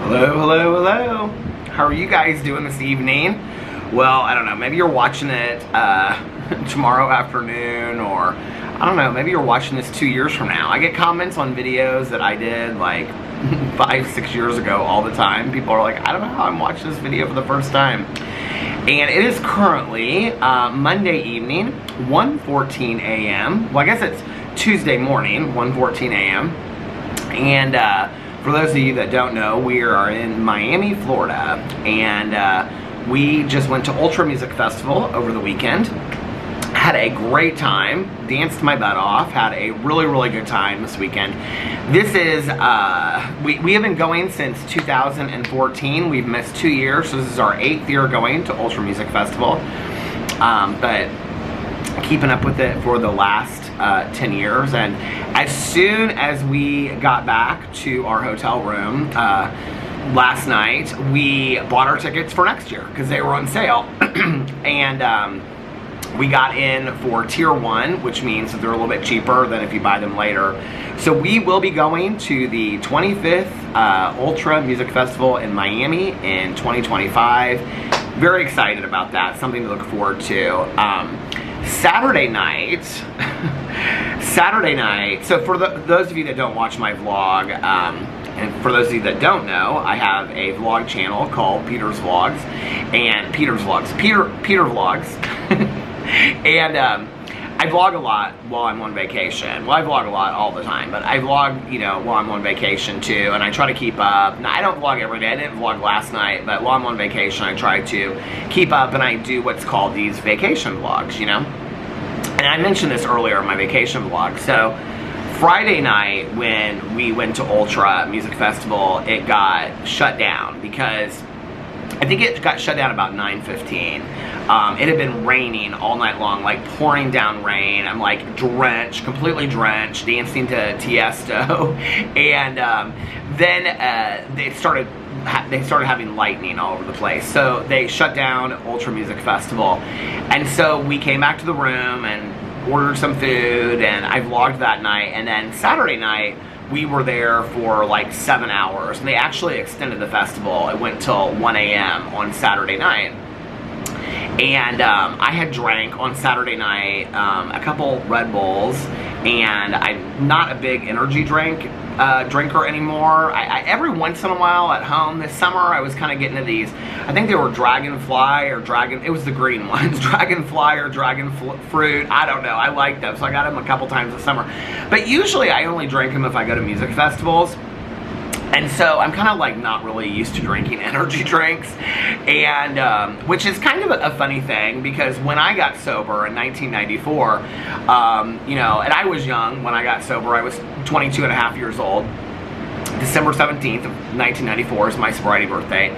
Hello, hello, hello. How are you guys doing this evening? Well, I don't know, maybe you're watching it tomorrow afternoon, or I don't know, maybe you're watching this 2 years from now. I get comments on videos that I did like 5-6 years ago all the time. People are like, I don't know how I'm watching this video for the first time. And it is currently Monday evening, 1:14 a.m. Well, I guess it's Tuesday morning, 1:14 a.m. And for those of you that don't know, we are in Miami, Florida, and we just went to Ultra Music Festival over the weekend. Had a great time, danced my butt off, had a really good time this weekend. This is, we have been going since 2014. We've missed 2 years, so this is our 8th year going to Ultra Music Festival. But keeping up with it for the last 10 years, and as soon as we got back to our hotel room last night, we bought our tickets for next year because they were on sale. And we got in for tier 1, which means that they're a little bit cheaper than if you buy them later. So we will be going to the 25th Ultra Music Festival in Miami in 2025. Very excited about that, something to look forward to. Saturday night, so for those of you that don't watch my vlog, and for those of you that don't know, I have a vlog channel called Peter Vlogs, Peter Vlogs. And I vlog a lot while I'm on vacation. Well, I vlog a lot all the time, but I vlog, you know, while I'm on vacation too, and I try to keep up. Now, I don't vlog every day. I didn't vlog last night, but while I'm on vacation, I try to keep up, and I do what's called these vacation vlogs, you know? And I mentioned this earlier in my vacation vlog. So Friday night when we went to Ultra Music Festival, it got shut down because I think it got shut down about 9:15. It had been raining all night long, like pouring down rain. I'm like drenched, completely drenched, dancing to Tiesto. And then they started having lightning all over the place. So they shut down Ultra Music Festival. And so we came back to the room and ordered some food, and I vlogged that night. And then Saturday night, we were there for like 7 hours. And they actually extended the festival. It went till 1 a.m. on Saturday night. And I had drank on Saturday night a couple Red Bulls, and I'm not a big energy drinker anymore. I every once in a while at home. This summer I was kind of getting into these, I think they were Dragonfly or it was the green ones, Dragonfly or Dragon Fruit, I don't know, I like them, so I got them a couple times this summer. But usually I only drink them if I go to music festivals. And so I'm kind of like not really used to drinking energy drinks, and which is kind of a funny thing, because when I got sober in 1994, you know, and I was young when I got sober. I was 22 and a half years old. December 17th of 1994 is my sobriety birthday.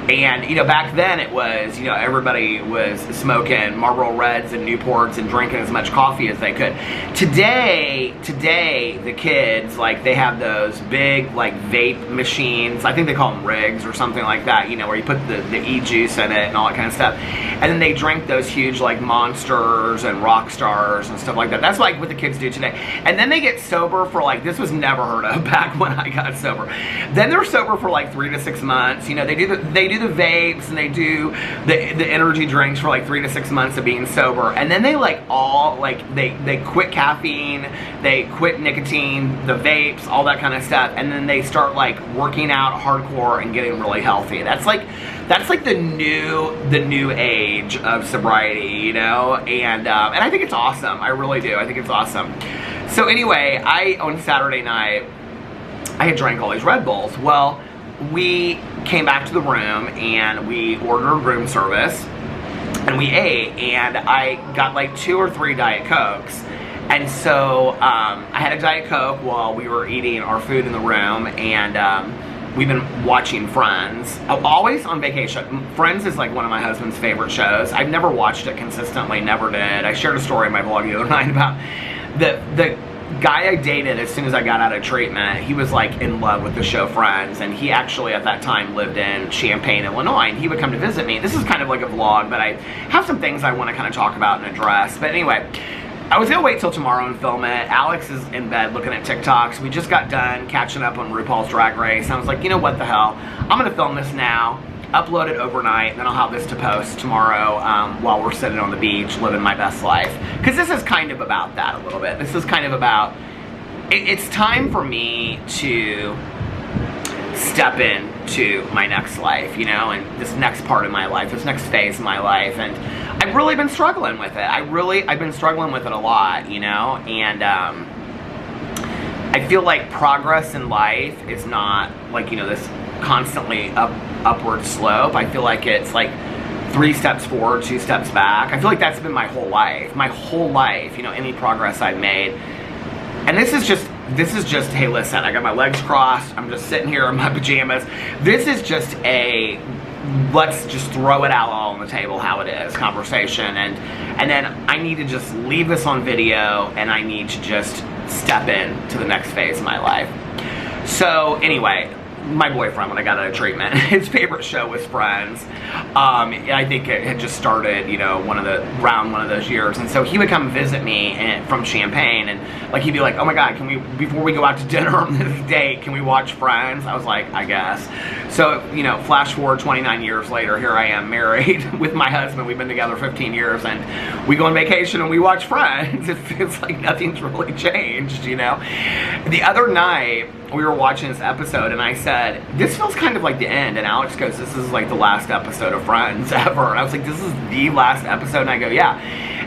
And, you know, back then it was, you know, everybody was smoking Marlboro Reds and Newports and drinking as much coffee as they could. Today, the kids, like, they have those big, like, vape machines. I think they call them rigs or something like that, you know, where you put the e-juice in it and all that kind of stuff. And then they drink those huge, like, Monsters and Rockstars and stuff like that. That's, like, what the kids do today. And then they get sober for, like, this was never heard of back when I got sober. Then they're sober for like 3 to 6 months. You know, they do the vapes and they do the energy drinks for like 3 to 6 months of being sober, and then they like all like they quit caffeine, they quit nicotine, the vapes, all that kind of stuff, and then they start like working out hardcore and getting really healthy. That's like the new age of sobriety, you know, and I think it's awesome. I really do. I think it's awesome. So anyway, on Saturday night, I had drank all these Red Bulls. Well, we came back to the room and we ordered room service and we ate, and I got like 2 or 3 Diet Cokes. And so I had a Diet Coke while we were eating our food in the room, and we've been watching Friends. Always on vacation. Friends is like one of my husband's favorite shows. I've never watched it consistently, never did. I shared a story in my vlog the other night about the guy I dated as soon as I got out of treatment. He was like in love with the show Friends, and he actually at that time lived in Champaign, Illinois, and he would come to visit me. This is kind of like a vlog, but I have some things I want to kind of talk about and address. But anyway, I was gonna wait till tomorrow and film it. Alex is in bed looking at TikToks. We just got done catching up on RuPaul's Drag Race. I was like, you know what the hell? I'm gonna film this now, upload it overnight, and then I'll have this to post tomorrow while we're sitting on the beach living my best life. Because this is kind of about that a little bit. This is kind of about, it's time for me to step into my next life, you know, and this next part of my life, this next phase of my life. And I've really been struggling with it. I've been struggling with it a lot, you know, and I feel like progress in life is not like, you know, this constantly upward slope. I feel like it's like 3 steps forward, 2 steps back. I feel like that's been my whole life, you know, any progress I've made. And this is just, hey, listen, I got my legs crossed, I'm just sitting here in my pajamas. This is just a, let's just throw it out all on the table how it is conversation. And then I need to just leave this on video, and I need to just step in to the next phase of my life. So anyway, my boyfriend, when I got out of treatment, his favorite show was Friends. I think it had just started, you know, around one of those years. And so he would come visit me from Champaign, and like he'd be like, oh my God, can we, before we go out to dinner on this date, can we watch Friends? I was like, I guess. So, you know, flash forward 29 years later, here I am married with my husband. We've been together 15 years, and we go on vacation and we watch Friends. It feels like nothing's really changed, you know. The other night, we were watching this episode, and I said, this feels kind of like the end. And Alex goes, this is like the last episode of Friends ever. And I was like, this is the last episode? And I go, yeah.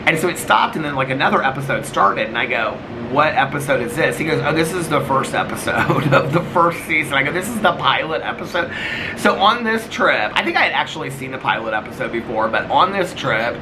And so it stopped, and then like another episode started, and I go, what episode is this? He goes, oh, this is the first episode of the first season. I go, this is the pilot episode? So on this trip, I think I had actually seen the pilot episode before, but on this trip,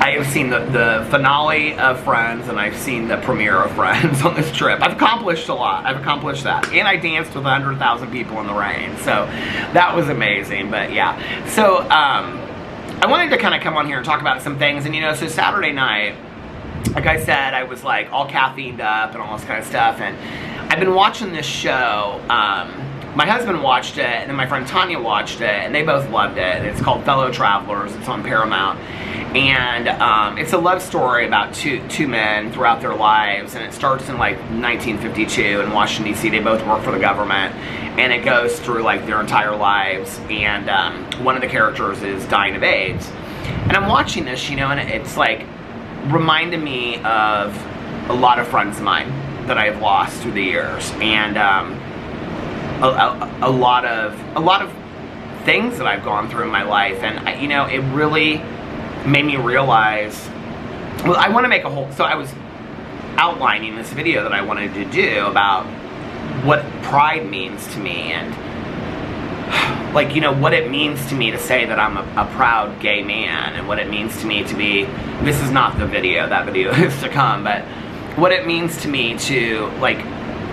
I have seen the finale of Friends, and I've seen the premiere of Friends on this trip. I've accomplished a lot. I've accomplished that. And I danced with 100,000 people in the rain. So that was amazing. But yeah. So I wanted to kind of come on here and talk about some things. And you know, so Saturday night, like I said, I was like all caffeined up and all this kind of stuff. And I've been watching this show. My husband watched it, and then my friend Tanya watched it, and they both loved it. It's called Fellow Travelers. It's on Paramount. And it's a love story about two men throughout their lives, and it starts in like 1952 in Washington, D.C. They both work for the government, and it goes through like their entire lives. And one of the characters is dying of AIDS. And I'm watching this, you know, and it's like reminded me of a lot of friends of mine that I've lost through the years, and a lot of things that I've gone through in my life. And you know, it really made me realize, well, I want to make a whole, so I was outlining this video that I wanted to do about what pride means to me, and like, you know, what it means to me to say that I'm a proud gay man, and what it means to me to be, this is not the video, that video is to come, but what it means to me to, like,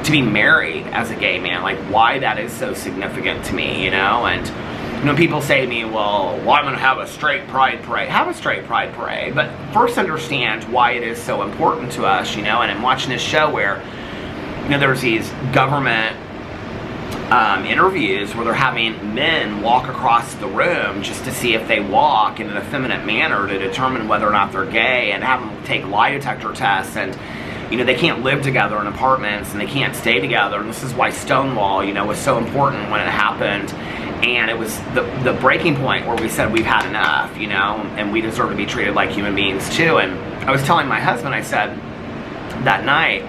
to be married as a gay man, like why that is so significant to me, you know. And you know, people say to me, well, I'm gonna have a straight pride parade. Have a straight pride parade, but first understand why it is so important to us, you know. And I'm watching this show where, you know, there's these government interviews where they're having men walk across the room just to see if they walk in an effeminate manner to determine whether or not they're gay, and have them take lie detector tests. And you know, they can't live together in apartments, and they can't stay together, and this is why Stonewall, you know, was so important when it happened. And it was the breaking point where we said we've had enough, you know, and we deserve to be treated like human beings too. And I was telling my husband, I said, that night,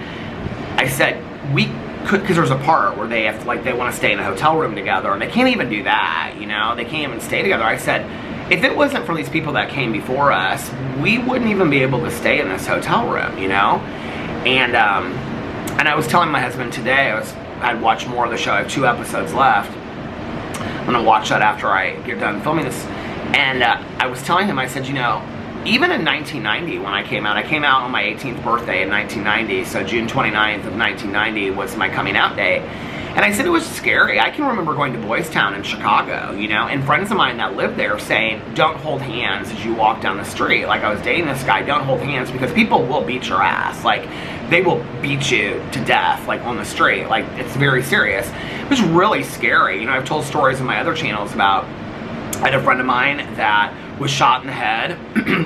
I said, we could, because there's a part where they have to, like, they want to stay in a hotel room together, and they can't even do that, you know, they can't even stay together. I said, if it wasn't for these people that came before us, we wouldn't even be able to stay in this hotel room, you know. And I was telling my husband today, I'd watched more of the show. I have 2 episodes left. I'm gonna watch that after I get done filming this. And I was telling him, I said, you know, even in 1990 when I came out on my 18th birthday in 1990, so June 29th of 1990 was my coming out day. And I said it was scary. I can remember going to Boys Town in Chicago, you know, and friends of mine that lived there saying, don't hold hands as you walk down the street. Like, I was dating this guy, don't hold hands, because people will beat your ass. Like, they will beat you to death, like, on the street. Like, it's very serious. It was really scary. You know, I've told stories in my other channels about, I had a friend of mine that was shot in the head.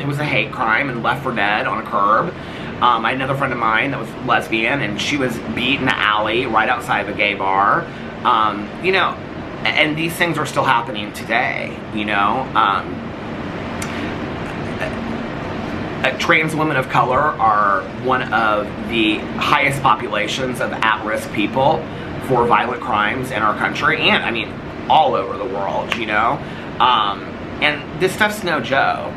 It was a hate crime and left for dead on a curb. I had another friend of mine that was lesbian, and she was beat in the alley right outside of a gay bar. You know, and these things are still happening today, you know. Trans women of color are one of the highest populations of at-risk people for violent crimes in our country, and I mean all over the world, you know. And this stuff's no joke.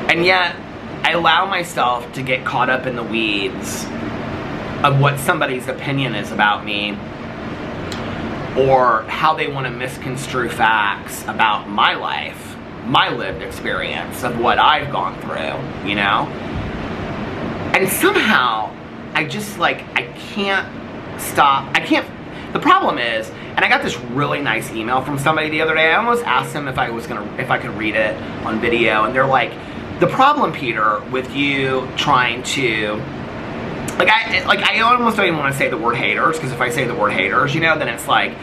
And yet I allow myself to get caught up in the weeds of what somebody's opinion is about me, or how they want to misconstrue facts about my life, my lived experience of what I've gone through, you know? And somehow, I just, like, I can't stop. The problem is, and I got this really nice email from somebody the other day. I almost asked them if I could read it on video, and they're like, the problem, Peter, with you trying to, I almost don't even want to say the word haters, because if I say the word haters, you know, then it's like,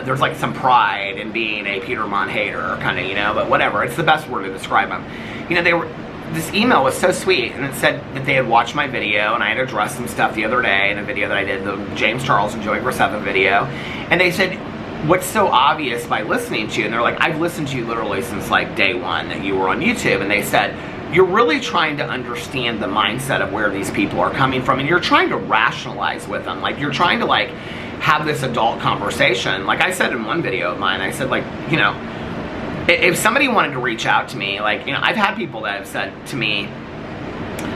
there's like some pride in being a Peter Monn hater, kind of, you know, but whatever, it's the best word to describe them. You know, this email was so sweet, and it said that they had watched my video, and I had addressed some stuff the other day in a video that I did, the James Charles and Joey Graceffa video, and they said, what's so obvious by listening to you, and they're like, I've listened to you literally since like day one that you were on YouTube, and they said, you're really trying to understand the mindset of where these people are coming from, and you're trying to rationalize with them, like you're trying to like have this adult conversation. Like I said in one video of mine, I said, like, you know, if somebody wanted to reach out to me, like, you know, I've had people that have said to me,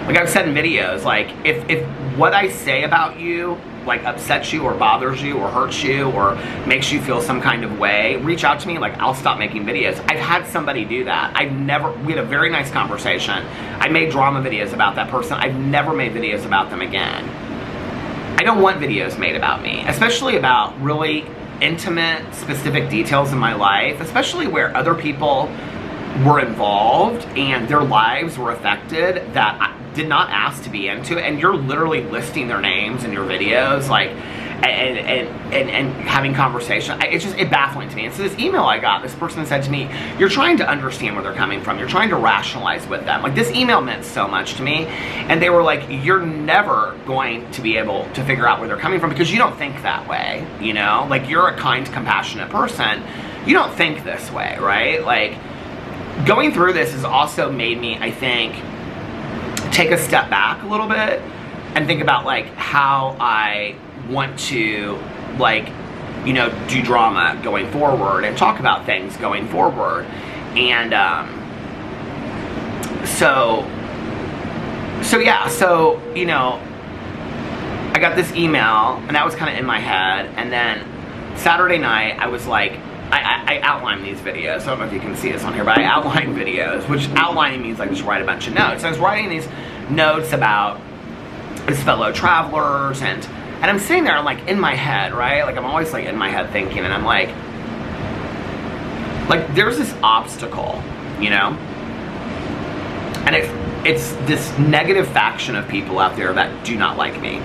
like I've said in videos, like, if what I say about you, like, upsets you or bothers you or hurts you or makes you feel some kind of way, reach out to me, like, I'll stop making videos. I've had somebody do that. We had a very nice conversation. I made drama videos about that person. I've never made videos about them again. I don't want videos made about me, especially about really intimate, specific details in my life, especially where other people were involved and their lives were affected that I did not ask to be into it, and you're literally listing their names in your videos, like, and having conversation. It's just, it baffling to me. And so this email I got, this person said to me, you're trying to understand where they're coming from, you're trying to rationalize with them. Like, this email meant so much to me, and they were like, you're never going to be able to figure out where they're coming from because you don't think that way, you know? Like, you're a kind, compassionate person, you don't think this way, right? Like, going through this has also made me, I think, take a step back a little bit and think about, like, how I want to, like, you know, do drama going forward and talk about things going forward. And so yeah, so, you know, I got this email and that was kind of in my head, and then Saturday night I was like, I outline these videos. I don't know if you can see this on here, but I outline videos, which outlining means I just write a bunch of notes. I was writing these notes about his fellow travelers, and I'm sitting there, like, in my head, right? Like, I'm always, like, in my head thinking, and I'm like, there's this obstacle, you know? And it's this negative faction of people out there that do not like me.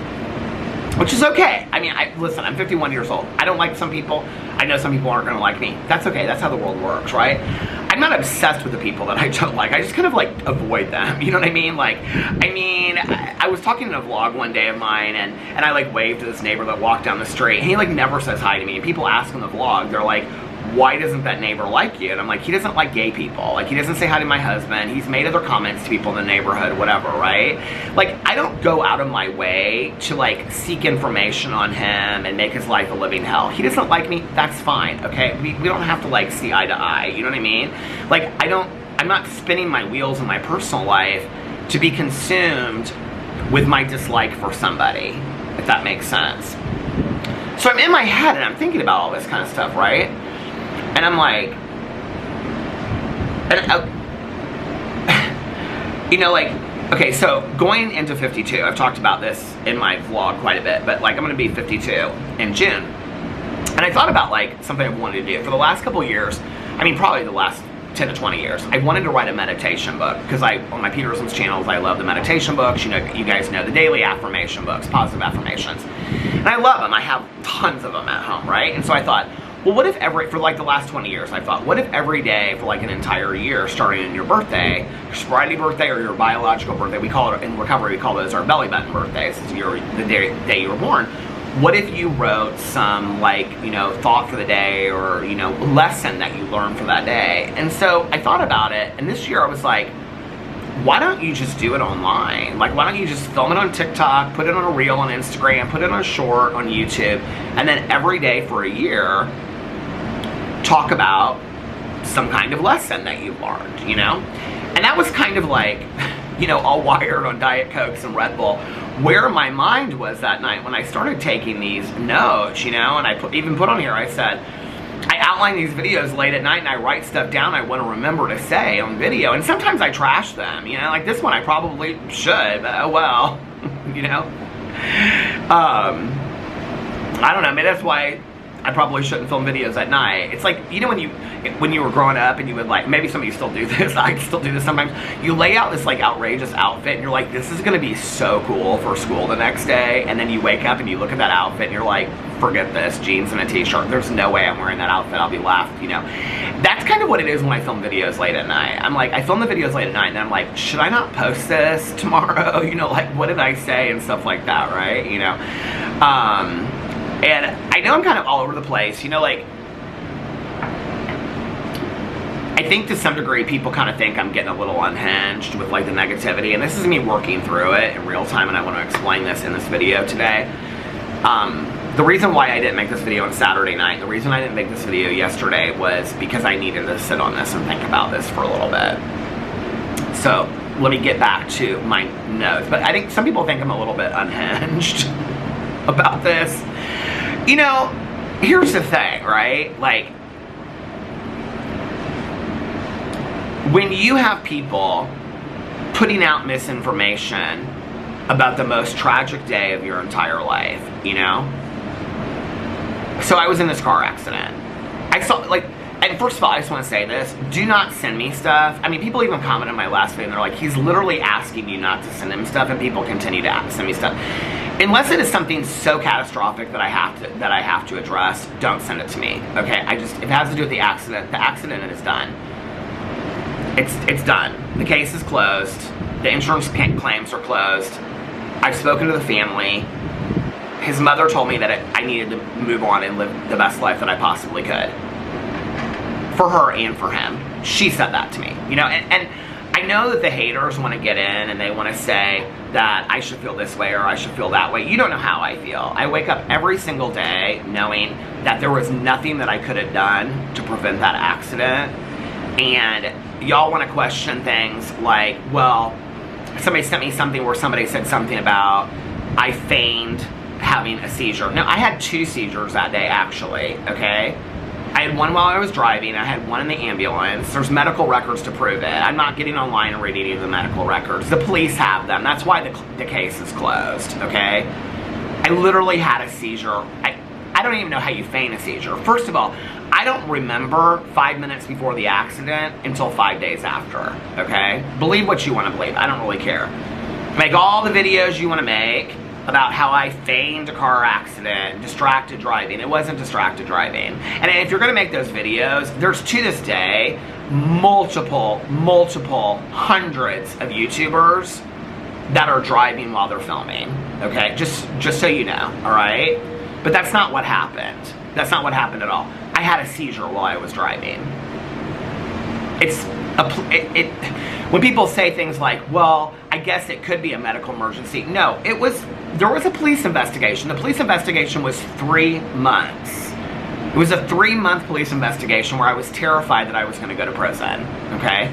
Which is okay. I mean, listen, I'm 51 years old. I don't like some people. I know some people aren't going to like me. That's okay. That's how the world works, right? I'm not obsessed with the people that I don't like. I just kind of, like, avoid them. You know what I mean? Like, I mean, I was talking in a vlog one day of mine, and I, like, waved to this neighbor that walked down the street, and he, like, never says hi to me. And people ask in the vlog, they're like, why doesn't that neighbor like you? And I'm like, he doesn't like gay people. Like, he doesn't say hi to my husband. He's made other comments to people in the neighborhood, whatever, right? Like, I don't go out of my way to, like, seek information on him and make his life a living hell. He doesn't like me, that's fine, okay? We don't have to, like, see eye to eye, you know what I mean? Like, I'm not spinning my wheels in my personal life to be consumed with my dislike for somebody, if that makes sense. So I'm in my head and I'm thinking about all this kind of stuff, right? And I'm like, you know, like, okay, so going into 52, I've talked about this in my vlog quite a bit, but, like, I'm going to be 52 in June. And I thought about, like, something I've wanted to do. For the last couple of years, I mean, probably the last 10 to 20 years, I wanted to write a meditation book, because on my Peterson's channels, I love the meditation books. You know, you guys know the daily affirmation books, positive affirmations. And I love them. I have tons of them at home, right? And so I thought, well, what if for like the last 20 years, I thought, what if every day for like an entire year, starting in your birthday, your sobriety birthday or your biological birthday, we call it, in recovery, we call those our belly button birthdays, it's the day you were born. What if you wrote some, like, you know, thought for the day or, you know, lesson that you learned for that day? And so I thought about it, and this year I was like, why don't you just do it online? Like, why don't you just film it on TikTok, put it on a reel on Instagram, put it on a short on YouTube, and then every day for a year, talk about some kind of lesson that you've learned, you know? And that was kind of like, you know, all wired on Diet Cokes and Red Bull. Where my mind was that night when I started taking these notes, you know, and I even put on here, I said, I outline these videos late at night and I write stuff down I want to remember to say on video, and sometimes I trash them, you know, like this one I probably should, but oh well, you know. I don't know, maybe that's why I probably shouldn't film videos at night. It's like, you know, when you were growing up and you would, like, maybe some of you still do this, I still do this sometimes, you lay out this like outrageous outfit and you're like, this is gonna be so cool for school the next day, and then you wake up and you look at that outfit and you're like, forget this, jeans and a t-shirt, there's no way I'm wearing that outfit, I'll be laughed, you know. That's kind of what it is when I film videos late at night. I'm like, I film the videos late at night and I'm like, should I not post this tomorrow? You know, like, what did I say and stuff like that, right? You know, and I know I'm kind of all over the place, you know, like, I think to some degree people kind of think I'm getting a little unhinged with like the negativity, and this is me working through it in real time, and I want to explain this in this video today. The reason why I didn't make this video on Saturday night, the reason I didn't make this video yesterday was because I needed to sit on this and think about this for a little bit. So let me get back to my notes, but I think some people think I'm a little bit unhinged about this. You know, here's the thing, right? Like, when you have people putting out misinformation about the most tragic day of your entire life, you know? So I was in this car accident. I saw, like, and first of all, I just want to say this, do not send me stuff. I mean, people even commented on my last video and they're like, he's literally asking you not to send him stuff, and people continue to send me stuff. Unless it is something so catastrophic that I have to address, don't send it to me. Okay? If it has to do with the accident is done. It's done. The case is closed. The insurance claims are closed. I've spoken to the family. His mother told me that I needed to move on and live the best life that I possibly could. For her and for him. She said that to me. You know, and I know that the haters want to get in and they want to say that I should feel this way or I should feel that way. You don't know how I feel. I wake up every single day knowing that there was nothing that I could have done to prevent that accident. And y'all want to question things like, well, somebody sent me something where somebody said something about I feigned having a seizure. No, I had 2 seizures that day, actually, okay? I had one while I was driving. I had one in the ambulance. There's medical records to prove it. I'm not getting online and reading any of the medical records. The police have them. That's why the case is closed, okay? I literally had a seizure. I don't even know how you feign a seizure. First of all, I don't remember 5 minutes before the accident until 5 days after, okay? Believe what you want to believe. I don't really care. Make all the videos you want to make about how I feigned a car accident, distracted driving. It wasn't distracted driving. And if you're gonna make those videos, there's to this day, multiple, hundreds of YouTubers that are driving while they're filming, okay? Just so you know, all right? But that's not what happened. That's not what happened at all. I had a seizure while I was driving. When people say things like, well, I guess it could be a medical emergency. No, there was a police investigation. The police investigation was 3 months. It was a 3-month police investigation where I was terrified that I was going to go to prison, okay?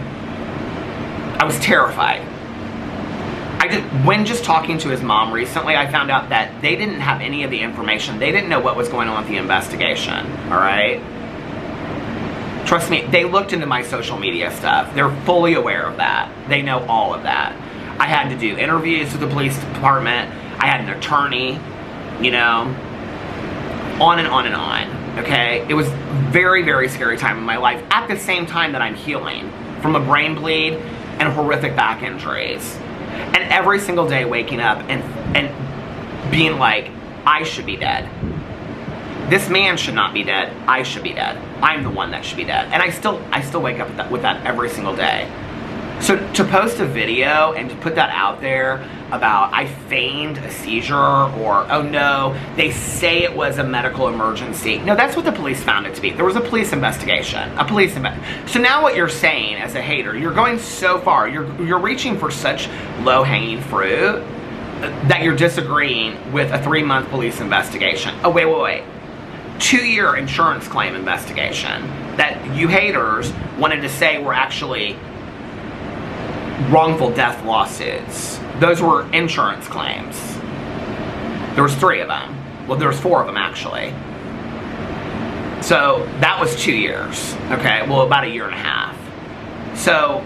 I was terrified. When just talking to his mom recently, I found out that they didn't have any of the information. They didn't know what was going on with the investigation, all right? Trust me, they looked into my social media stuff. They're fully aware of that. They know all of that. I had to do interviews with the police department. I had an attorney, you know, on and on and on, okay? It was very, very scary time in my life at the same time that I'm healing from a brain bleed and horrific back injuries. And every single day waking up and being like, I should be dead. This man should not be dead. I should be dead. I'm the one that should be dead. And I still wake up with that every single day. So to post a video and to put that out there about I feigned a seizure, or oh no, they say it was a medical emergency. No, that's what the police found it to be. There was a police investigation. So now what you're saying as a hater, you're going so far. You're reaching for such low-hanging fruit that you're disagreeing with a 3-month police investigation. Oh, wait. 2-year insurance claim investigation that you haters wanted to say were actually wrongful death lawsuits. Those were insurance claims. There was 3 of them. Well, there was 4 of them actually. So that was 2 years. Okay, well, about 1.5 years. So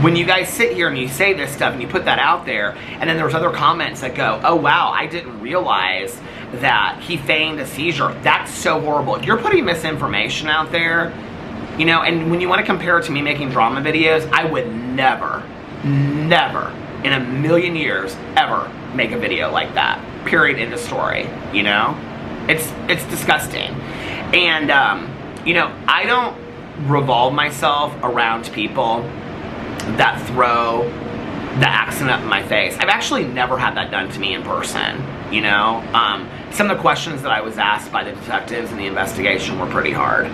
when you guys sit here and you say this stuff and you put that out there, and then there's other comments that go, oh wow, I didn't realize that he feigned a seizure. That's so horrible. You're putting misinformation out there. You know, and when you want to compare it to me making drama videos, I would never in a million years ever make a video like that. Period, end of story. You know? It's disgusting. And, you know, I don't revolve myself around people that throw the accent up in my face. I've actually never had that done to me in person, you know? Some of the questions that I was asked by the detectives in the investigation were pretty hard.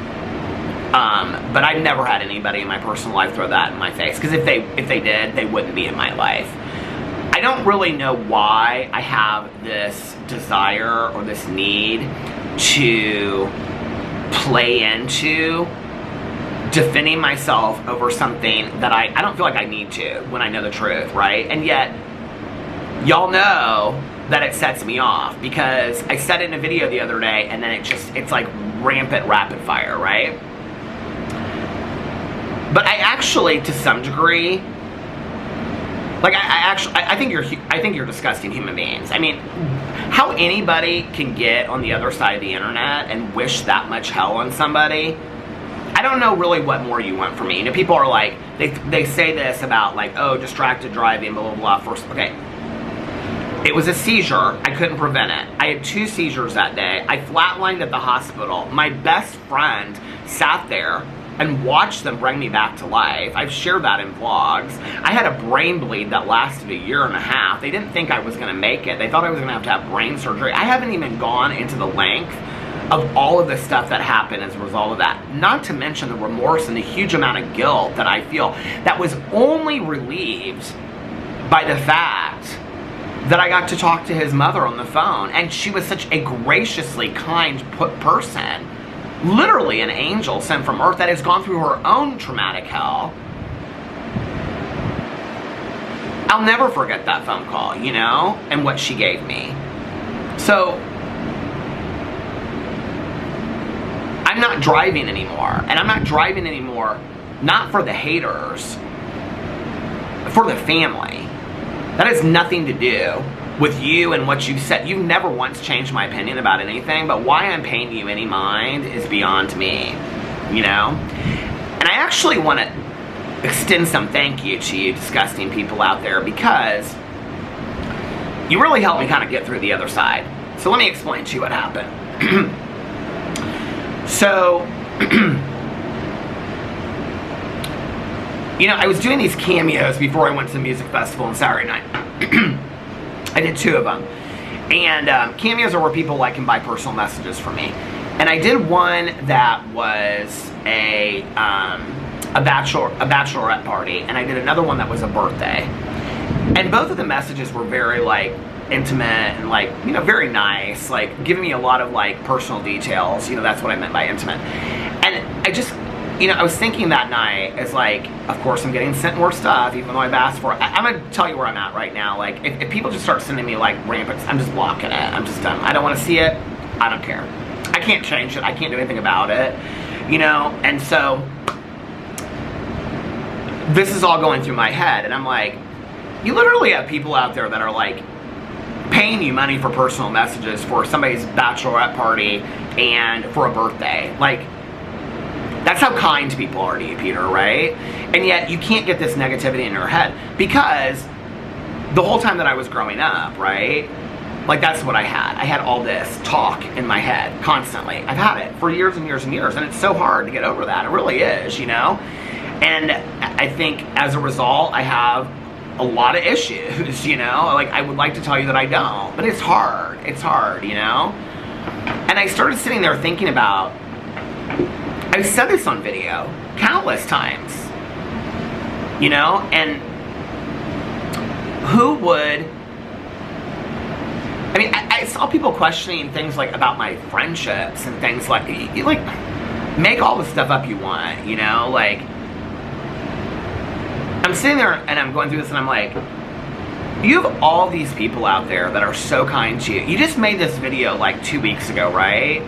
But I've never had anybody in my personal life throw that in my face, because if they did, they wouldn't be in my life. I don't really know why I have this desire or this need to play into defending myself over something that I don't feel like I need to when I know the truth, right? And yet, y'all know that it sets me off, because I said it in a video the other day, and then it's like rampant rapid fire, right? But I actually, to some degree, like I think you're disgusting human beings. I mean, how anybody can get on the other side of the internet and wish that much hell on somebody, I don't know really what more you want from me. You know, people are like, they say this about like, oh, distracted driving, blah, blah, blah. First, okay. It was a seizure. I couldn't prevent it. I had 2 seizures that day. I flatlined at the hospital. My best friend sat there and watched them bring me back to life. I've shared that in vlogs. I had a brain bleed that lasted 1.5 years. They didn't think I was gonna make it. They thought I was gonna have brain surgery. I haven't even gone into the length of all of the stuff that happened as a result of that. Not to mention the remorse and the huge amount of guilt that I feel that was only relieved by the fact that I got to talk to his mother on the phone, and she was such a graciously kind person. Literally an angel sent from earth that has gone through her own traumatic hell. I'll never forget that phone call, you know, and what she gave me. So, I'm not driving anymore. And I'm not driving anymore, not for the haters, for the family. That has nothing to do with you and what you've said. You've never once changed my opinion about anything, but why I'm paying you any mind is beyond me, you know? And I actually want to extend some thank you to you disgusting people out there, because you really helped me kind of get through the other side. So let me explain to you what happened. So, you know, I was doing these cameos before I went to the music festival on Saturday night. I did 2 of them. And cameos are where people like can buy personal messages from me. And I did one that was a bachelorette party, and I did another one that was a birthday. And both of the messages were very like intimate and like, you know, very nice, like giving me a lot of like personal details. You know, that's what I meant by intimate. And I just, you know, I was thinking that night as like, of course I'm getting sent more stuff even though I've asked for it. I'm gonna tell you where I'm at right now. Like if people just start sending me like rampant, I'm just blocking it. I'm just done. I don't want to see it. I don't care. I can't change it. I can't do anything about it, you know? And so this is all going through my head, and I'm like, you literally have people out there that are like paying you money for personal messages for somebody's bachelorette party and for a birthday. Like, that's how kind people are to you, Peter, right? And yet you can't get this negativity in your head, because the whole time that I was growing up, right, Like, that's what I had. I had all this talk in my head constantly. I've had it for years and years and years, and it's so hard to get over that. It really is, you know? And I think as a result, I have a lot of issues, you know? Like, I would like to tell you that I don't, but it's hard. It's hard, you know? And I started sitting there thinking about, I've said this on video countless times, you know? And who would... I mean, I saw people questioning things like about my friendships and things like, you like, make all the stuff up you want, you know? Like, I'm sitting there and I'm going through this and I'm like, you have all these people out there that are so kind to you. You just made this video like 2 weeks ago, right?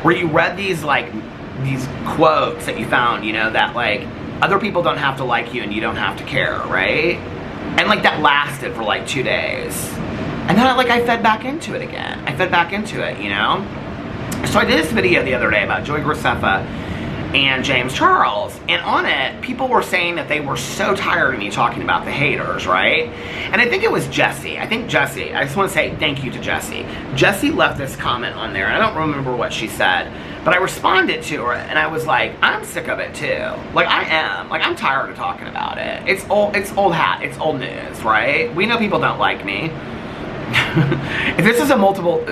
Where you read these like, these quotes that you found, you know, that like, other people don't have to like you and you don't have to care, right? And like that lasted for like 2 days. And then I fed back into it again. I fed back into it, you know? So I did this video the other day about Joey Graceffa and James Charles. And on it, people were saying that they were so tired of me talking about the haters, right? And I think it was Jessie. I just want to say thank you to Jessie. Jessie left this comment on there, and I don't remember what she said, but I responded to her, and I was like, I'm sick of it too. Like, I am. Like, I'm tired of talking about it. It's old hat. It's old news, right? We know people don't like me. If this is a multiple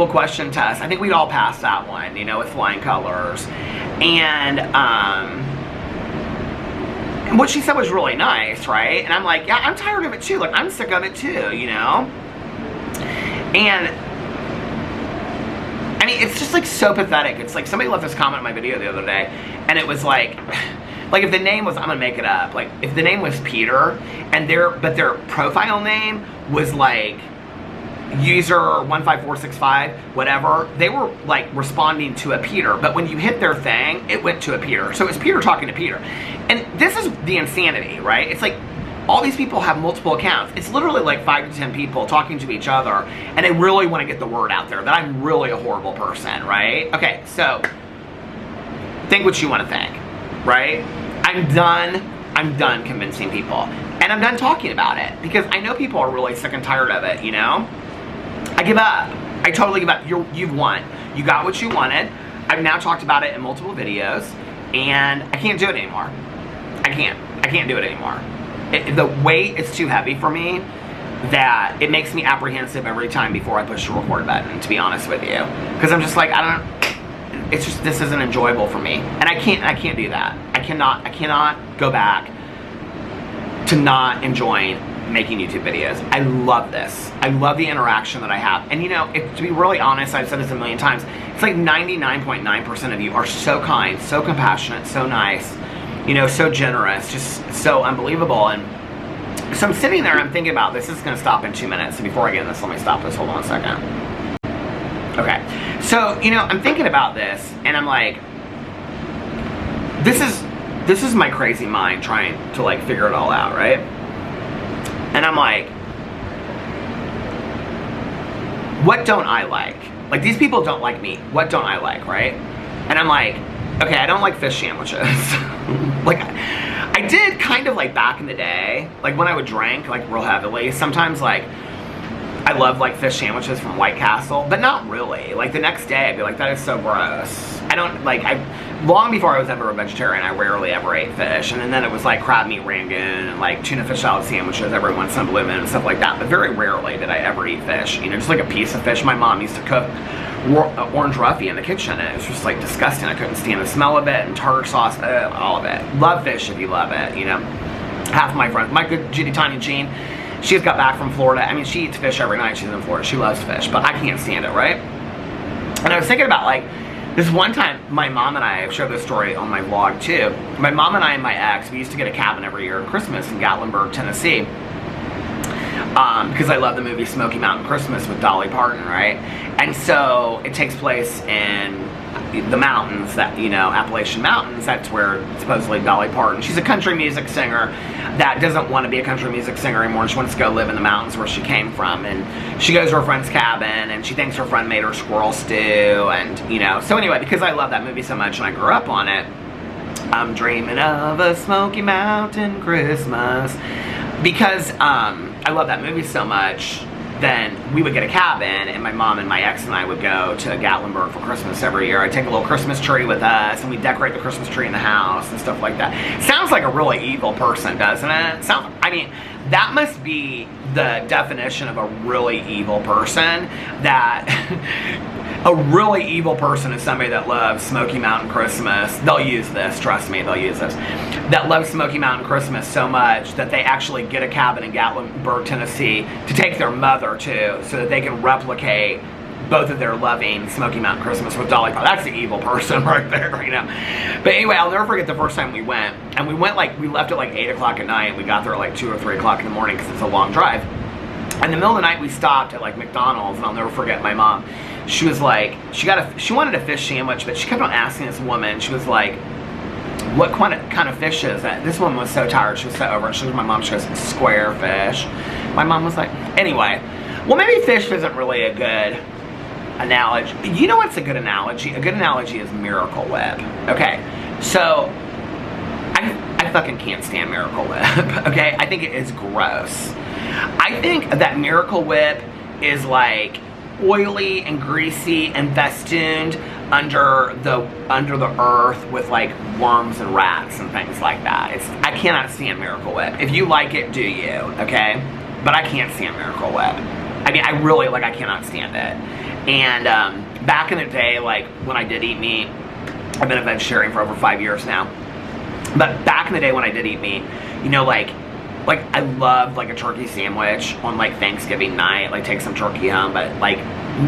question test, I think we'd all pass that one, you know, with flying colors. And what she said was really nice, right? And I'm like, yeah, I'm tired of it too. Like, I'm sick of it too, you know? And I mean, it's just like so pathetic. It's like somebody left this comment on my video the other day, and it was like if the name was, I'm gonna make it up, like if the name was Peter and their profile name was like user 15465 whatever, they were like responding to a Peter, but when you hit their thing, it went to a Peter. So it was Peter talking to Peter. And this is the insanity, right? It's like all these people have multiple accounts. It's literally like 5 to 10 people talking to each other, and they really want to get the word out there that I'm really a horrible person, right? Okay, so think what you want to think, right? I'm done convincing people. And I'm done talking about it because I know people are really sick and tired of it, you know? I give up. I totally give up. You've won. You got what you wanted. I've now talked about it in multiple videos, and I can't do it anymore. I can't do it anymore. The weight is too heavy for me that it makes me apprehensive every time before I push the record button, to be honest with you. Because I'm just like, it's just, this isn't enjoyable for me. And I can't do that. I cannot go back to not enjoying making YouTube videos. I love this. I love the interaction that I have. And you know, to be really honest, I've said this a million times, it's like 99.9% of you are so kind, so compassionate, so nice, you know, so generous, just so unbelievable. And so I'm sitting there and I'm thinking about this. This is gonna stop in 2 minutes. So before I get in this, let me stop this. Hold on a second. Okay. So, you know, I'm thinking about this and I'm like, this is my crazy mind trying to like figure it all out, right? And I'm like, what don't I like? Like, these people don't like me. What don't I like, right? And I'm like, okay, I don't like fish sandwiches. Like, I did kind of like back in the day, like when I would drink like real heavily, sometimes like I love like fish sandwiches from White Castle, but not really. Like the next day I'd be like, that is so gross. I don't like, long before I was ever a vegetarian, I rarely ever ate fish. And then it was like crab meat rangoon and like tuna fish salad sandwiches every once in a blue moon and stuff like that. But very rarely did I ever eat fish. You know, just like a piece of fish. My mom used to cook orange roughy in the kitchen, and it was just like disgusting. I couldn't stand the smell of it, and tartar sauce, all of it. Love fish if you love it, you know. Half of my friends, my good Judy Tanya Jean, she just got back from Florida. I mean, she eats fish every night. She's in Florida. She loves fish, but I can't stand it, right? And I was thinking about like, this one time, my mom and I've shared this story on my vlog too. My mom and I and my ex, we used to get a cabin every year at Christmas in Gatlinburg, Tennessee. Because I love the movie Smoky Mountain Christmas with Dolly Parton, right? And so it takes place in the mountains, that, you know, Appalachian Mountains. That's where supposedly Dolly Parton, she's a country music singer that doesn't want to be a country music singer anymore. She wants to go live in the mountains where she came from, and she goes to her friend's cabin and she thinks her friend made her squirrel stew, and you know. So anyway, because I love that movie so much and I grew up on it, I'm dreaming of a Smoky Mountain Christmas. Because I love that movie so much, then we would get a cabin, and my mom and my ex and I would go to Gatlinburg for Christmas every year. I'd take a little Christmas tree with us, and we'd decorate the Christmas tree in the house and stuff like that. Sounds like a really evil person, doesn't it? I mean, that must be the definition of a really evil person. That a really evil person is somebody that loves Smoky Mountain Christmas. They'll use this, trust me, they'll use this. That loves Smoky Mountain Christmas so much that they actually get a cabin in Gatlinburg, Tennessee to take their mother to, so that they can replicate both of their loving Smoky Mountain Christmas with Dolly Parton. That's the evil person right there, you know. But anyway, I'll never forget the first time we went. And we went we left at like 8 o'clock at night. We got there at like 2 or 3 o'clock in the morning because it's a long drive. In the middle of the night, we stopped at like McDonald's, and I'll never forget my mom. She was like, she wanted a fish sandwich, but she kept on asking this woman. She was like, what kind of fish is that? This woman was so tired. She was so over it. She was my mom. She goes, square fish. My mom was like, anyway, well, maybe fish isn't really a good analogy. You know what's a good analogy? A good analogy is Miracle Whip. Okay, so I fucking can't stand Miracle Whip. Okay, I think it is gross. I think that Miracle Whip is like oily and greasy and festooned under the earth with like worms and rats and things like that. I cannot stand Miracle Whip. If you like it, do you, okay? But I can't stand Miracle Whip. I mean, I really, I cannot stand it. And back in the day, like when I did eat meat, I've been a vegetarian for over 5 years now. But back in the day when I did eat meat, you know, like I loved like a turkey sandwich on like Thanksgiving night, like take some turkey home, but like,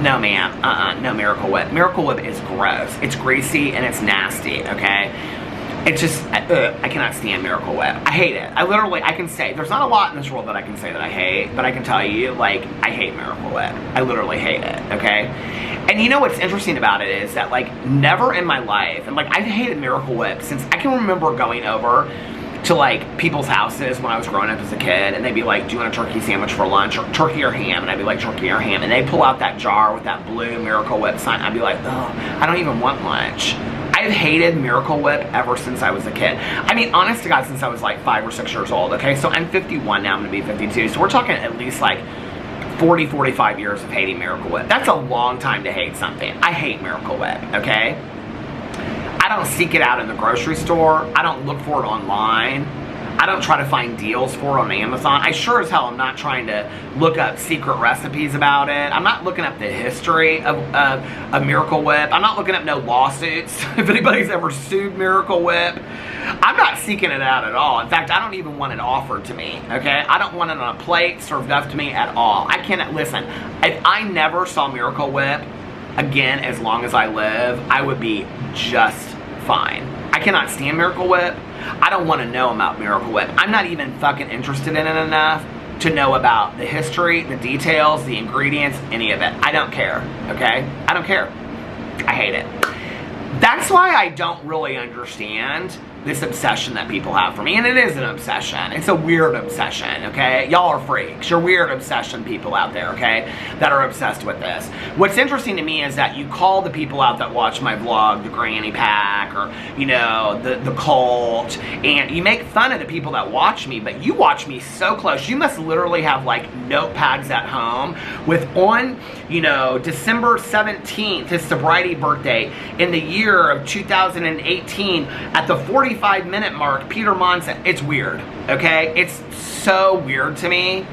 no ma'am, no Miracle Whip. Miracle Whip is gross. It's greasy and it's nasty, okay? It's just, I cannot stand Miracle Whip. I hate it. I can say, there's not a lot in this world that I can say that I hate, but I can tell you, like, I hate Miracle Whip. I literally hate it, okay? And you know what's interesting about it is that, like, never in my life, and like, I've hated Miracle Whip since I can remember going over to like people's houses when I was growing up as a kid, and they'd be like, do you want a turkey sandwich for lunch, or turkey or ham? And I'd be like, turkey or ham, and they'd pull out that jar with that blue Miracle Whip sign. I'd be like, oh, I don't even want lunch. I've hated Miracle Whip ever since I was a kid. I mean, honest to God, since I was like 5 or 6 years old, okay? So I'm 51 now, I'm gonna be 52, so we're talking at least like 40, 45 years of hating Miracle Whip. That's a long time to hate something. I hate Miracle Whip, okay? I don't seek it out in the grocery store. I don't look for it online. I don't try to find deals for it on Amazon. I sure as hell am not trying to look up secret recipes about it. I'm not looking up the history of Miracle Whip. I'm not looking up no lawsuits. If anybody's ever sued Miracle Whip, I'm not seeking it out at all. In fact, I don't even want it offered to me, okay? I don't want it on a plate served up to me at all. I cannot, listen, if I never saw Miracle Whip again as long as I live, I would be just fine. I cannot stand Miracle Whip. I don't want to know about Miracle Whip. I'm not even fucking interested in it enough to know about the history, the details, the ingredients, any of it. I don't care, okay? I don't care. I hate it. That's why I don't really understand this obsession that people have for me. And it is an obsession. It's a weird obsession, okay? Y'all are freaks. You're weird obsession people out there, okay? That are obsessed with this. What's interesting to me is that you call the people out that watch my vlog the granny pack, or, you know, the cult, and you make fun of the people that watch me, but you watch me so close. You must literally have, like, notepads at home with on, you know, December 17th, his sobriety birthday, in the year of 2018, at the 45-minute mark, Peter Monn said, it's weird, okay? It's so weird to me.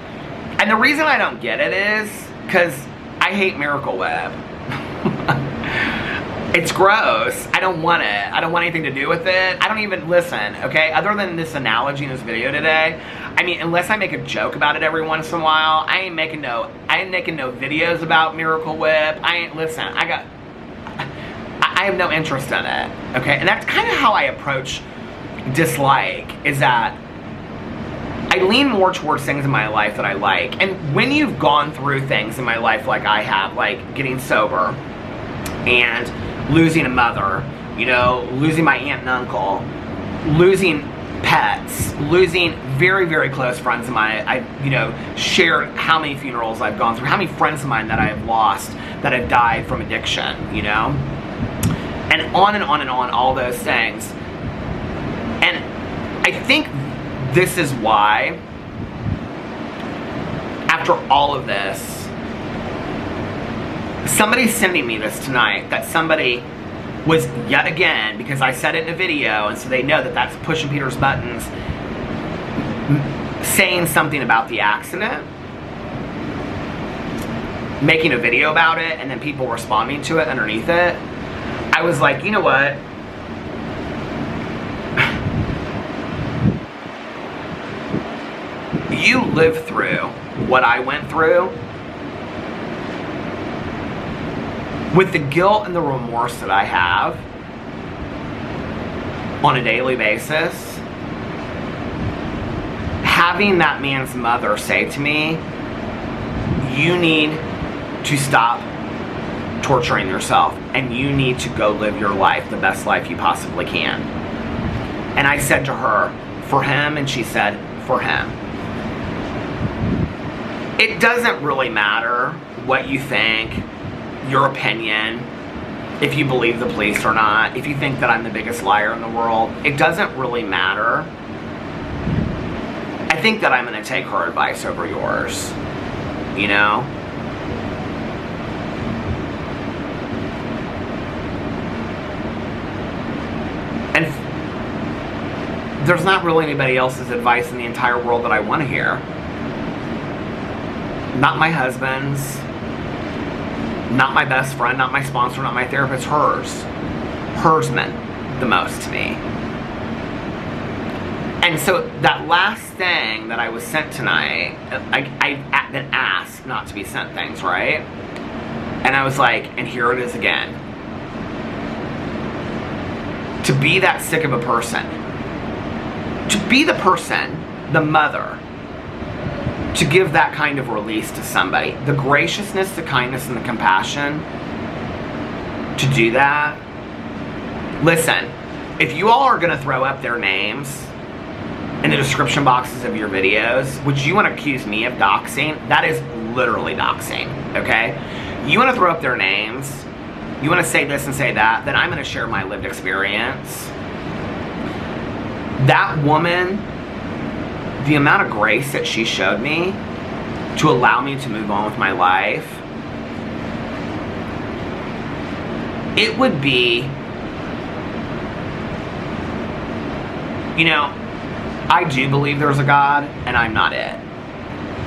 And the reason I don't get it is because I hate Miracle Whip. It's gross. I don't want it. I don't want anything to do with it. I don't even listen, okay? Other than this analogy in this video today, I mean, unless I make a joke about it every once in a while, I ain't making no videos about Miracle Whip. I have no interest in it, okay? And that's kind of how I approach dislike, is that I lean more towards things in my life that I like. And when you've gone through things in my life like I have, like getting sober and losing a mother, you know, losing my aunt and uncle, losing pets, losing very, very close friends of mine. I, you know, shared how many funerals I've gone through, how many friends of mine that I have lost that have died from addiction, you know? And on and on and on, all those things. And I think this is why, after all of this, Somebody's sending me this tonight, that somebody was yet again, because I said it in a video, and so they know that that's pushing Peter's buttons, saying something about the accident, making a video about it, and then people responding to it underneath it. I was like, you know what? You lived through what I went through with the guilt and the remorse that I have on a daily basis. Having that man's mother say to me, you need to stop torturing yourself and you need to go live your life, the best life you possibly can. And I said to her, for him, and she said, for him. It doesn't really matter what you think, your opinion, if you believe the police or not, if you think that I'm the biggest liar in the world. It doesn't really matter. I think that I'm going to take her advice over yours, you know? And there's not really anybody else's advice in the entire world that I want to hear. Not my husband's, not my best friend, not my sponsor, not my therapist, hers. Hers meant the most to me. And so that last thing that I was sent tonight, I've been asked not to be sent things, right? And I was like, and here it is again. To be that sick of a person, to be the person, the mother, to give that kind of release to somebody, the graciousness, the kindness, and the compassion to do that. Listen, if you all are going to throw up their names in the description boxes of your videos, which you want to accuse me of doxing, that is literally doxing, okay? You want to throw up their names, you want to say this and say that, then I'm going to share my lived experience. That woman, the amount of grace that she showed me to allow me to move on with my life, it would be, you know, I do believe there's a God, and I'm not it.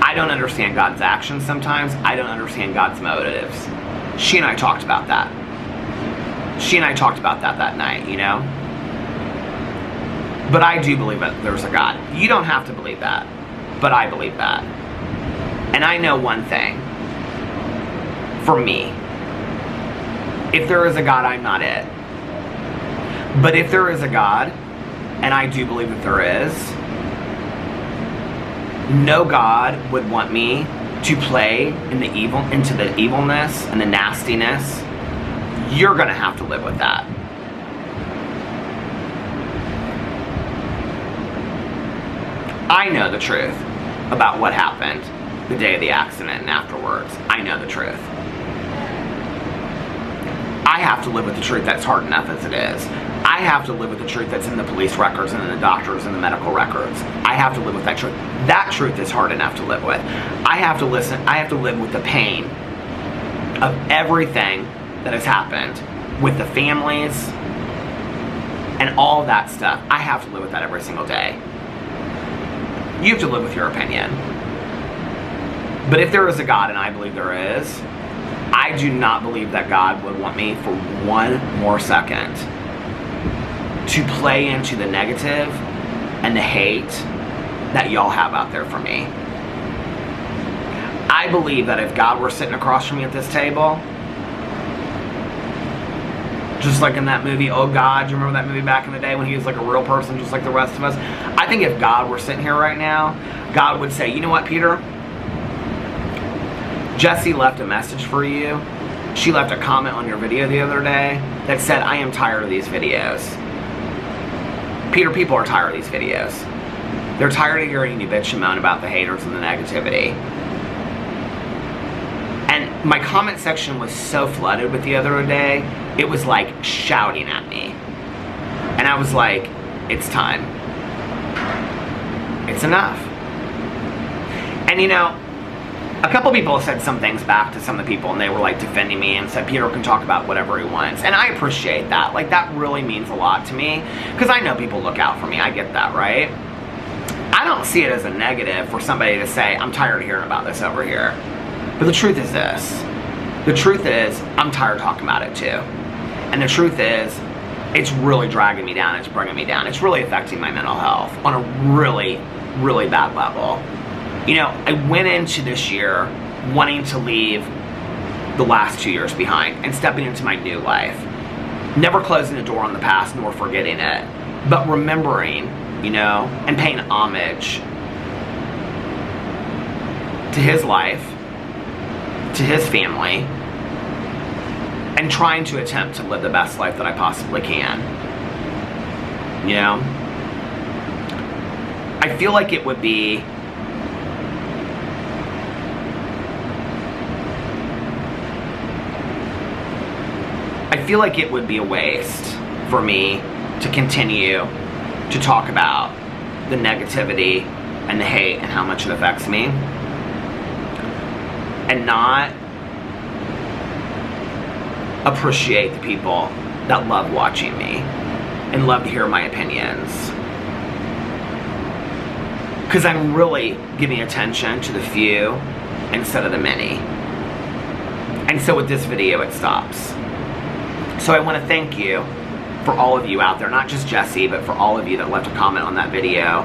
I don't understand God's actions sometimes. I don't understand God's motives. She and I talked about that. She and I talked about that night, you know? But I do believe that there's a God. You don't have to believe that, but I believe that. And I know one thing. For me, if there is a God, I'm not it. But if there is a God, and I do believe that there is, no God would want me to play in the evil, into the evilness and the nastiness. You're gonna have to live with that. I know the truth about what happened the day of the accident and afterwards. I know the truth. I have to live with the truth that's hard enough as it is. I have to live with the truth that's in the police records and in the doctors and the medical records. I have to live with that truth. That truth is hard enough to live with. I have to live with the pain of everything that has happened with the families and all that stuff. I have to live with that every single day. You have to live with your opinion. But if there is a God, and I believe there is, I do not believe that God would want me for one more second to play into the negative and the hate that y'all have out there for me. I believe that if God were sitting across from me at this table, just like in that movie, Oh God, do you remember that movie back in the day when he was like a real person just like the rest of us? I think if God were sitting here right now, God would say, you know what, Peter? Jessie left a message for you. She left a comment on your video the other day that said, I am tired of these videos. Peter, people are tired of these videos. They're tired of hearing you bitch and moan about the haters and the negativity. And my comment section was so flooded with the other day, it was like shouting at me. And I was like, it's time. It's enough. And you know, a couple people have said some things back to some of the people, and they were like defending me and said Peter can talk about whatever he wants, and I appreciate that. Like, that really means a lot to me, because I know people look out for me. I get that, right? I don't see it as a negative for somebody to say, I'm tired of hearing about this over here. But the truth is this. The truth is, I'm tired of talking about it too. And the truth is, it's really dragging me down. It's bringing me down. It's really affecting my mental health on a really, really bad level. You know, I went into this year wanting to leave the last 2 years behind and stepping into my new life. Never closing the door on the past nor forgetting it, but remembering, you know, and paying homage to his life, to his family, and trying to attempt to live the best life that I possibly can. You know? I feel like it would be a waste for me to continue to talk about the negativity and the hate and how much it affects me, and not appreciate the people that love watching me and love to hear my opinions. Because I'm really giving attention to the few instead of the many. And so with this video, it stops. So I want to thank you for all of you out there, not just Jesse, but for all of you that left a comment on that video,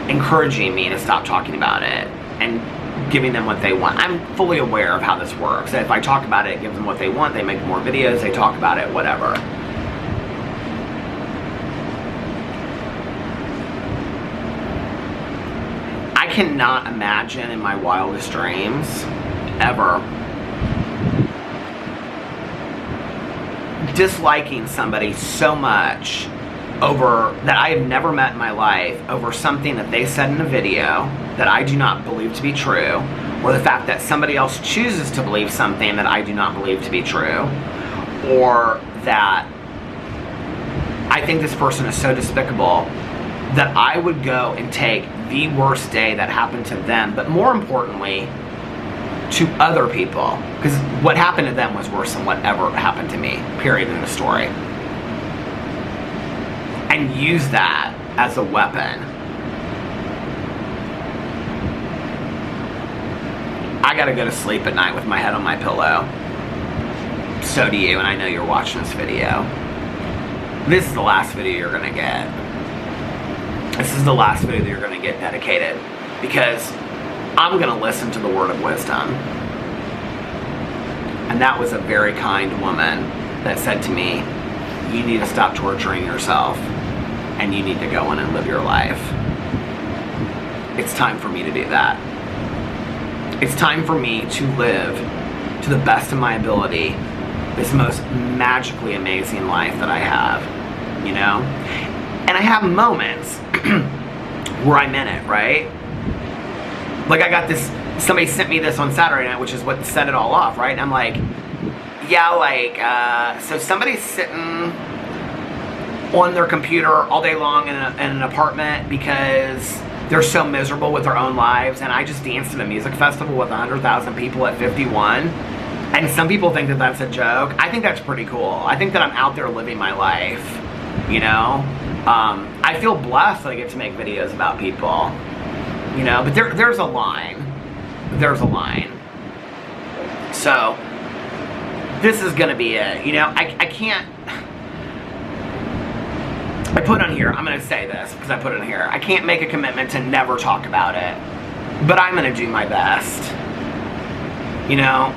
encouraging me to stop talking about it and giving them what they want. I'm fully aware of how this works. If I talk about it, it gives them what they want. They make more videos, they talk about it, whatever. I cannot imagine in my wildest dreams, ever, disliking somebody so much over that I have never met in my life over something that they said in a video that I do not believe to be true, or the fact that somebody else chooses to believe something that I do not believe to be true, or that I think this person is so despicable that I would go and take the worst day that happened to them, but more importantly, to other people, because what happened to them was worse than whatever happened to me, period, in the story, and use that as a weapon. I gotta go to sleep at night with my head on my pillow. So do you, and I know you're watching this video. This is the last video you're gonna get. This is the last video that you're gonna get dedicated, because I'm gonna listen to the word of wisdom. And that was a very kind woman that said to me, you need to stop torturing yourself and you need to go in and live your life. It's time for me to do that. It's time for me to live to the best of my ability this most magically amazing life that I have, you know? And I have moments where I'm in it, right? Like, I got this, somebody sent me this on Saturday night, which is what set it all off, right? And I'm like, yeah, like, so somebody's sitting on their computer all day long in an apartment because they're so miserable with their own lives, and I just danced at a music festival with 100,000 people at 51, and some people think that that's a joke. I think that's pretty cool. I think that I'm out there living my life, you know? I feel blessed that I get to make videos about people. You know, but there's a line. There's a line. So, this is gonna be it. You know, I can't... I put on here, I'm gonna say this, because I put it in here. I can't make a commitment to never talk about it. But I'm gonna do my best. You know?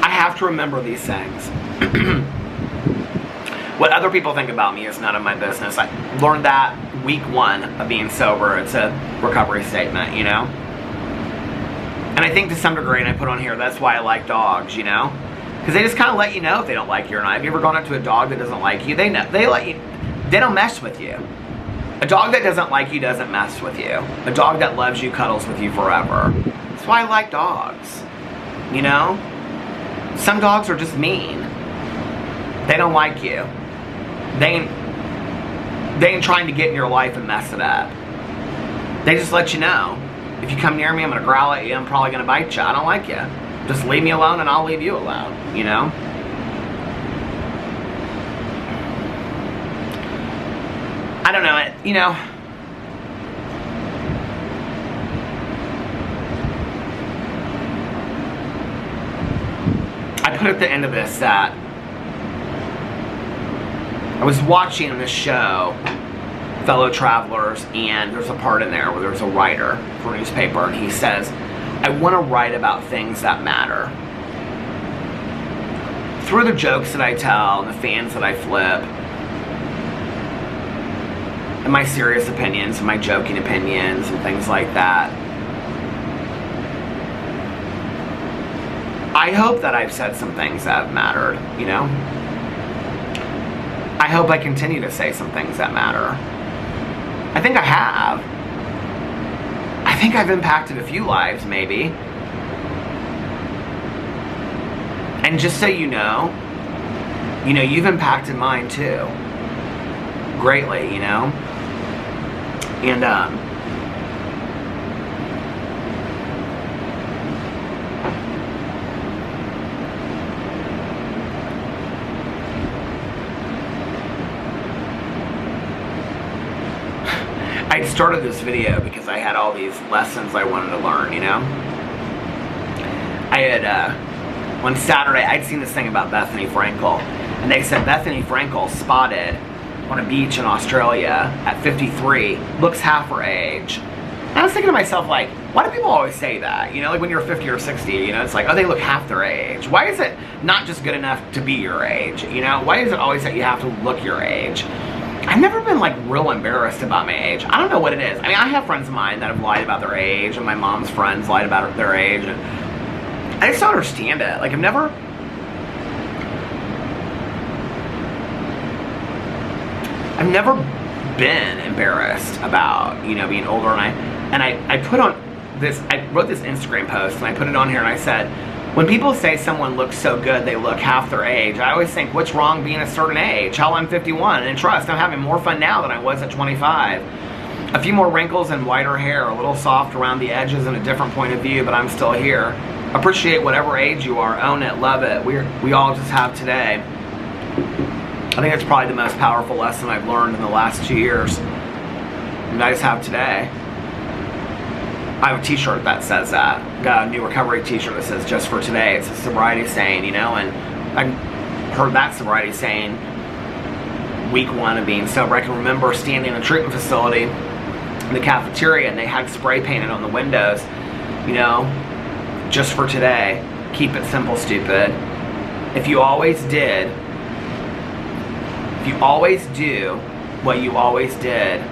I have to remember these things. What other people think about me is none of my business. I learned that week 1 of being sober. It's a recovery statement, you know? And I think to some degree, and I put on here, that's why I like dogs, you know? Because they just kind of let you know if they don't like you or not. Have you ever gone up to a dog that doesn't like you? They know, they let you, they don't mess with you. A dog that doesn't like you doesn't mess with you. A dog that loves you cuddles with you forever. That's why I like dogs, you know? Some dogs are just mean. They don't like you. They ain't trying to get in your life and mess it up. They just let you know. If you come near me, I'm going to growl at you. I'm probably going to bite you. I don't like you. Just leave me alone and I'll leave you alone, you know? I don't know, you know, I put at the end of this that I was watching this show, Fellow Travelers, and there's a part in there where there's a writer for a newspaper, and he says, I want to write about things that matter. Through the jokes that I tell and the fans that I flip, and my serious opinions and my joking opinions and things like that, I hope that I've said some things that have mattered, you know? I hope I continue to say some things that matter. I think I have. I think I've impacted a few lives, maybe. And just so you know, you've impacted mine too. Greatly, you know? And, I started this video because I had all these lessons I wanted to learn, you know? I had, one Saturday, I'd seen this thing about Bethany Frankel, and they said Bethany Frankel spotted on a beach in Australia at 53, looks half her age. And I was thinking to myself, like, why do people always say that? You know, like when you're 50 or 60, you know, it's like, oh, they look half their age. Why is it not just good enough to be your age? You know, why is it always that you have to look your age? I've never been, like, real embarrassed about my age. I don't know what it is. I mean, I have friends of mine that have lied about their age, and my mom's friends lied about their age, and I just don't understand it. Like, I've never been embarrassed about, you know, being older, and I put on this, I wrote this Instagram post, and I put it on here, and I said, when people say someone looks so good they look half their age, I always think, what's wrong being a certain age? Hell, I'm 51, and trust, I'm having more fun now than I was at 25. A few more wrinkles and whiter hair, a little soft around the edges and a different point of view, but I'm still here. Appreciate whatever age you are, own it, love it. We all just have today. I think it's probably the most powerful lesson I've learned in the last 2 years. And I just have today. I have a t-shirt that says that. Got a new recovery t-shirt that says just for today. It's a sobriety saying, you know, and I heard that sobriety saying week 1 of being sober. I can remember standing in a treatment facility in the cafeteria, and they had spray painted on the windows, you know, just for today. Keep it simple, stupid. If you always did, if you always do what you always did,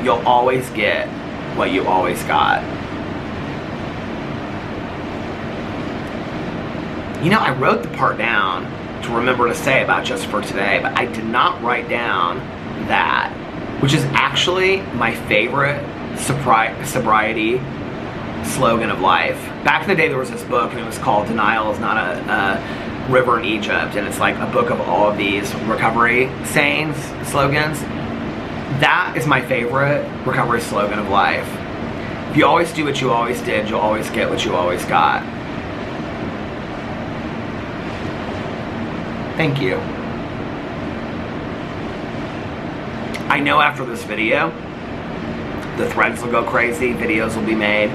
you'll always get what you always got. You know, I wrote the part down to remember to say about just for today, but I did not write down that, which is actually my favorite sobriety slogan of life. Back in the day, there was this book, and it was called Denial is Not a River in Egypt, and it's like a book of all of these recovery sayings, slogans. That is my favorite recovery slogan of life. If you always do what you always did, you'll always get what you always got. Thank you. I know after this video, the threads will go crazy, videos will be made,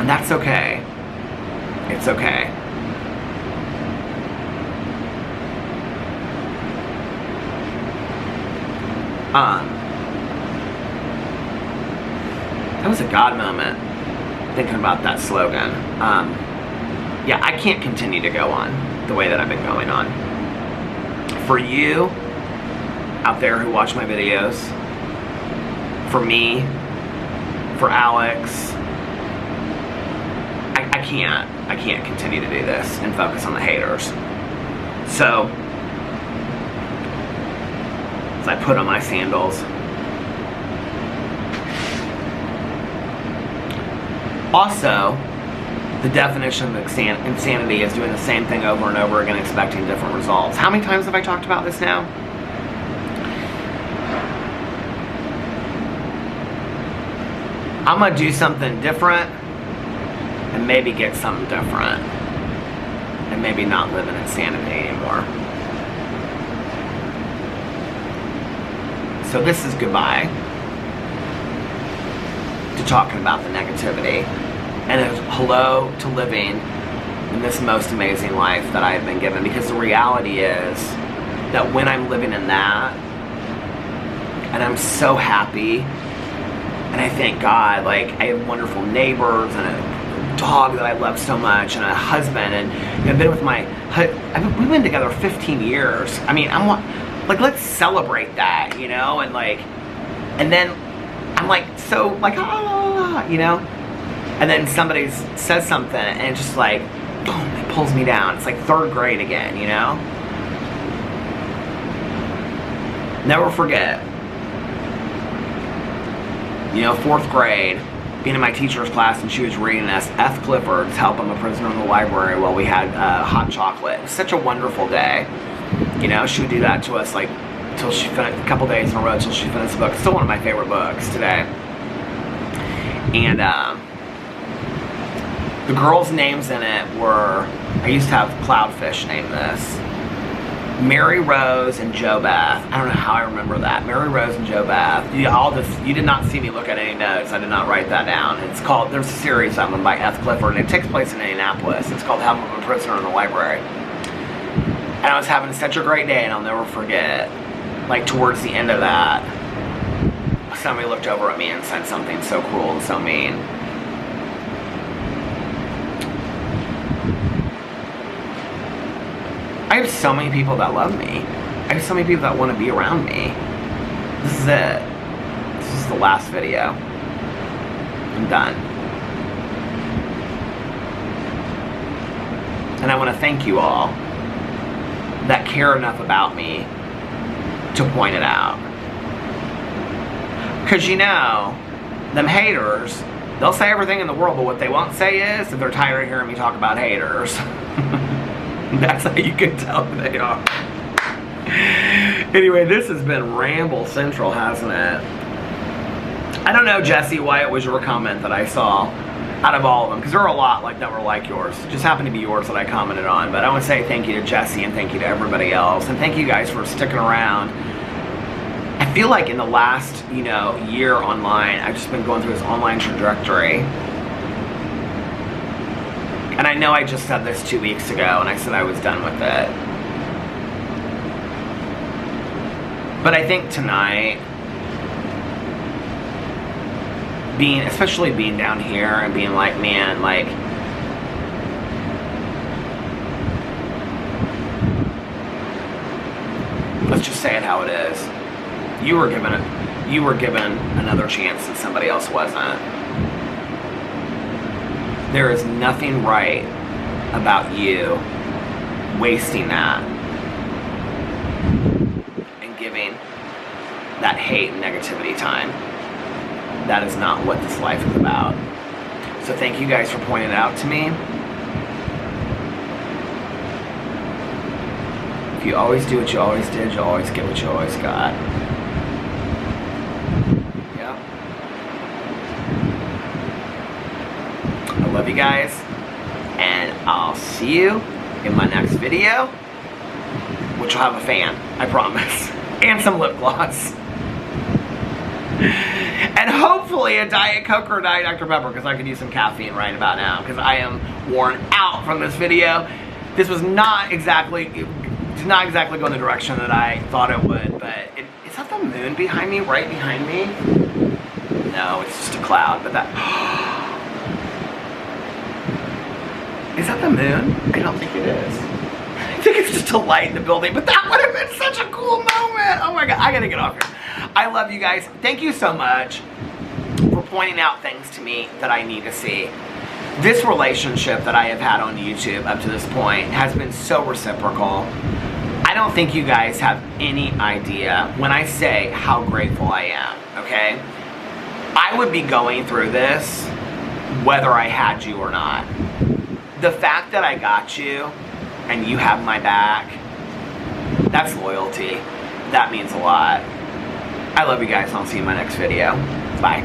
and that's okay. It's okay. That was a God moment, thinking about that slogan. Yeah, I can't continue to go on the way that I've been going on. For you out there who watch my videos, for me, for Alex, I can't continue to do this and focus on the haters. So, as I put on my sandals, also, the definition of insanity is doing the same thing over and over again, expecting different results. How many times have I talked about this now? I'm gonna do something different and maybe get something different and maybe not live in insanity anymore. So this is goodbye to talking about the negativity, and it's hello to living in this most amazing life that I have been given, because the reality is that when I'm living in that, and I'm so happy, and I thank God, like I have wonderful neighbors and a dog that I love so much, and a husband, and I've been with we've been together 15 years. I mean, like, let's celebrate that, you know, and then I'm like, so like, you know, and then somebody says something and it just like, boom, it pulls me down. It's like 3rd grade again, you know. Never forget, you know, 4th grade, being in my teacher's class, and she was reading us F. Clifford's Help, I'm a Prisoner in the Library, while we had hot chocolate. It was such a wonderful day. You know, she would do that to us, like, till she finished, a couple days in a row till she finished the book. It's still one of my favorite books today. And the girls' names in it were, I used to have Cloudfish name this, Mary Rose and Jo Beth. I don't know how I remember that. Mary Rose and Jo Beth. You did not see me look at any notes. I did not write that down. It's called, there's a series on one by F. Clifford, and it takes place in Indianapolis. It's called Help, I'm a Prisoner in the Library. And I was having such a great day, and I'll never forget, like towards the end of that, somebody looked over at me and said something so cruel and so mean. I have so many people that love me. I have so many people that want to be around me. This is it. This is the last video. I'm done. And I want to thank you all that care enough about me to point it out. Because you know, them haters, they'll say everything in the world, but what they won't say is that they're tired of hearing me talk about haters. That's how you can tell who they are. Anyway, this has been Ramble Central, hasn't it? I don't know, Jesse, why it was your comment that I saw out of all of them, because there are a lot like that were like yours. It just happened to be yours that I commented on. But I want to say thank you to Jesse, and thank you to everybody else, and thank you guys for sticking around. I feel like in the last, you know, year online, I've just been going through this online trajectory. And I know I just said this 2 weeks ago, and I said I was done with it. But I think tonight, especially being down here and being like, man, like, let's just say it how it is. You were given another chance that somebody else wasn't. There is nothing right about you wasting that and giving that hate and negativity time. That is not what this life is about. So thank you guys for pointing it out to me. If you always do what you always did, you'll always get what you always got. Yeah. I love you guys, and I'll see you in my next video, which will have a fan, I promise, and some lip gloss. And hopefully a Diet Coke or a Diet Dr. Pepper, because I could use some caffeine right about now, because I am worn out from this video. This was not exactly, it did not exactly go in the direction that I thought it would, but is that the moon behind me, right behind me? No, it's just a cloud, but that, is that the moon? I don't think it is. I think it's just a light in the building, but that would have been such a cool moment. Oh my God, I gotta get off here. I love you guys. Thank you so much for pointing out things to me that I need to see. This relationship that I have had on YouTube up to this point has been so reciprocal. I don't think you guys have any idea when I say how grateful I am, okay? I would be going through this whether I had you or not. The fact that I got you and you have my back, that's loyalty. That means a lot. I love you guys, and I'll see you in my next video. Bye.